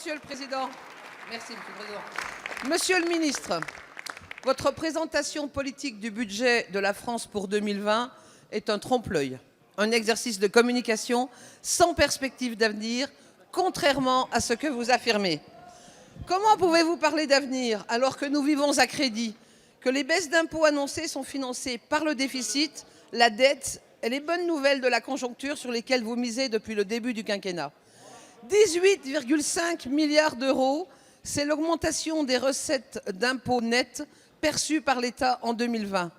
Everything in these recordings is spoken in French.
Monsieur le Président, merci, Monsieur le Président. Monsieur le Ministre, votre présentation politique du budget de la France pour 2020 est un trompe-l'œil, un exercice de communication sans perspective d'avenir, contrairement à ce que vous affirmez. Comment pouvez-vous parler d'avenir alors que nous vivons à crédit, que les baisses d'impôts annoncées sont financées par le déficit, la dette et les bonnes nouvelles de la conjoncture sur lesquelles vous misez depuis le début du quinquennat? 18,5 milliards d'euros, c'est l'augmentation des recettes d'impôts nets perçues par l'État en 2020.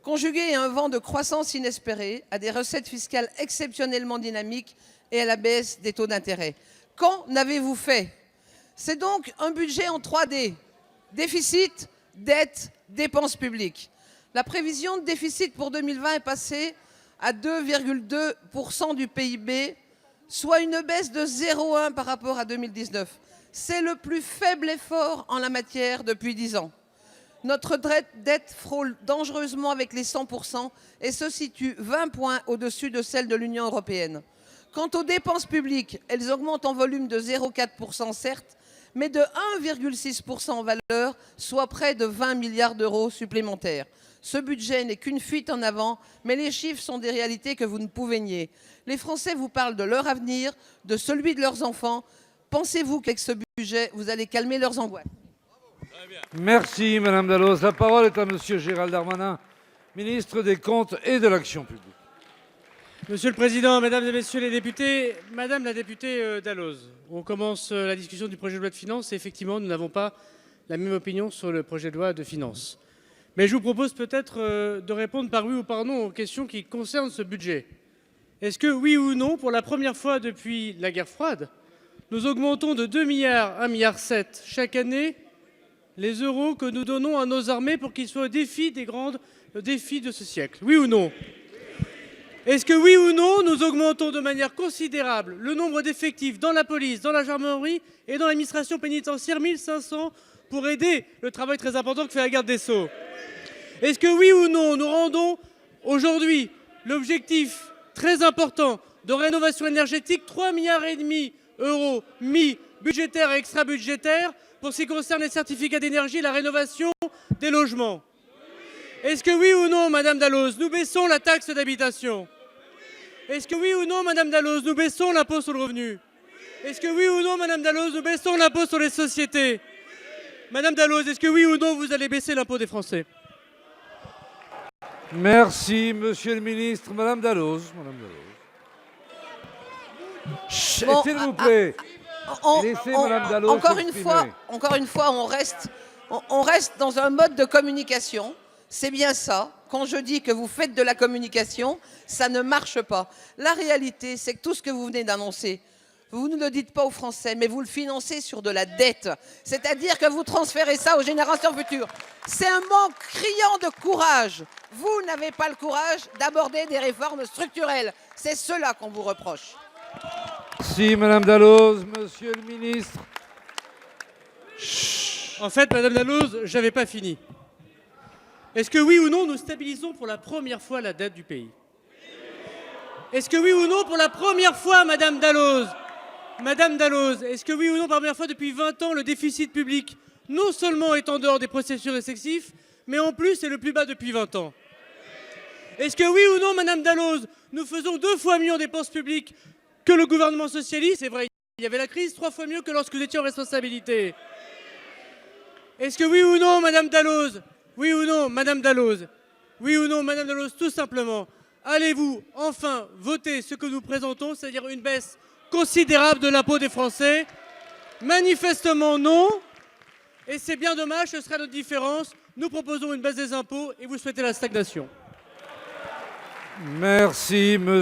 Conjugué à un vent de croissance inespéré, à des recettes fiscales exceptionnellement dynamiques et à la baisse des taux d'intérêt. Qu'en avez-vous fait? C'est donc un budget en 3D. Déficit, dette, dépenses publiques. La prévision de déficit pour 2020 est passée à 2,2% du PIB, soit une baisse de 0,1 par rapport à 2019. C'est le plus faible effort en la matière depuis 10 ans. Notre dette frôle dangereusement avec les 100% et se situe 20 points au-dessus de celle de l'Union européenne. Quant aux dépenses publiques, elles augmentent en volume de 0,4% certes, mais de 1,6% en valeur, soit près de 20 milliards d'euros supplémentaires. Ce budget n'est qu'une fuite en avant, mais les chiffres sont des réalités que vous ne pouvez nier. Les Français vous parlent de leur avenir, de celui de leurs enfants. Pensez-vous qu'avec ce budget, vous allez calmer leurs angoisses? Merci Madame Dalloz. La parole est à Monsieur Gérald Darmanin, ministre des Comptes et de l'Action publique. Monsieur le Président, Mesdames et Messieurs les députés, Madame la députée Dalloz, on commence la discussion du projet de loi de finances et effectivement, nous n'avons pas la même opinion sur le projet de loi de finances. Mais je vous propose peut-être de répondre par oui ou par non aux questions qui concernent ce budget. Est-ce que oui ou non, pour la première fois depuis la guerre froide, nous augmentons de 2 milliards à 1,7 milliard chaque année les euros que nous donnons à nos armées pour qu'ils soient au défi des grands défis de ce siècle? Oui ou non? Est-ce que oui ou non, nous augmentons de manière considérable le nombre d'effectifs dans la police, dans la gendarmerie et dans l'administration pénitentiaire, 1500, pour aider le travail très important que fait la garde des Sceaux? Est-ce que oui ou non, nous rendons aujourd'hui l'objectif très important de rénovation énergétique 3,5 milliards d'euros mis budgétaires et extra-budgétaires pour ce qui concerne les certificats d'énergie et la rénovation des logements? Est-ce que oui ou non, Madame Dalloz, nous baissons la taxe d'habitation? Est-ce que oui ou non, Madame Dalloz, nous baissons l'impôt sur le revenu? Est-ce que oui ou non, Madame Dalloz, nous baissons l'impôt sur les sociétés? Madame Dalloz, est-ce que oui ou non, vous allez baisser l'impôt des Français? Merci Monsieur le ministre. Madame Dalloz. Madame Dalloz. Chut, Bon, s'il vous plaît. Laissez Madame Dalloz encore une fois, on reste dans un mode de communication. C'est bien ça. Quand je dis que vous faites de la communication, ça ne marche pas. La réalité, c'est que tout ce que vous venez d'annoncer, vous ne le dites pas aux Français, mais vous le financez sur de la dette. C'est-à-dire que vous transférez ça aux générations futures. C'est un manque criant de courage. Vous n'avez pas le courage d'aborder des réformes structurelles. C'est cela qu'on vous reproche. Merci Madame Dalloz. Monsieur le ministre. Chut. En fait, Madame Dalloz, j'avais pas fini. Est-ce que oui ou non, nous stabilisons pour la première fois la dette du pays? Est-ce que oui ou non, pour la première fois, Madame Dalloz, est-ce que oui ou non, pour la première fois depuis 20 ans, le déficit public, non seulement est en dehors des processus récessifs, mais en plus c'est le plus bas depuis 20 ans? Est-ce que oui ou non, Madame Dalloz, nous faisons 2 fois mieux en dépenses publiques que le gouvernement socialiste? C'est vrai, il y avait la crise, 3 fois mieux que lorsque vous étiez en responsabilité. Est-ce que oui ou non, Madame Dalloz? Oui ou non, Madame Dalloz? Oui ou non, Madame Dalloz, tout simplement, allez-vous enfin voter ce que nous présentons, c'est-à-dire une baisse considérable de l'impôt des Français? Manifestement non. Et c'est bien dommage, ce sera notre différence. Nous proposons une baisse des impôts et vous souhaitez la stagnation. Merci Monsieur.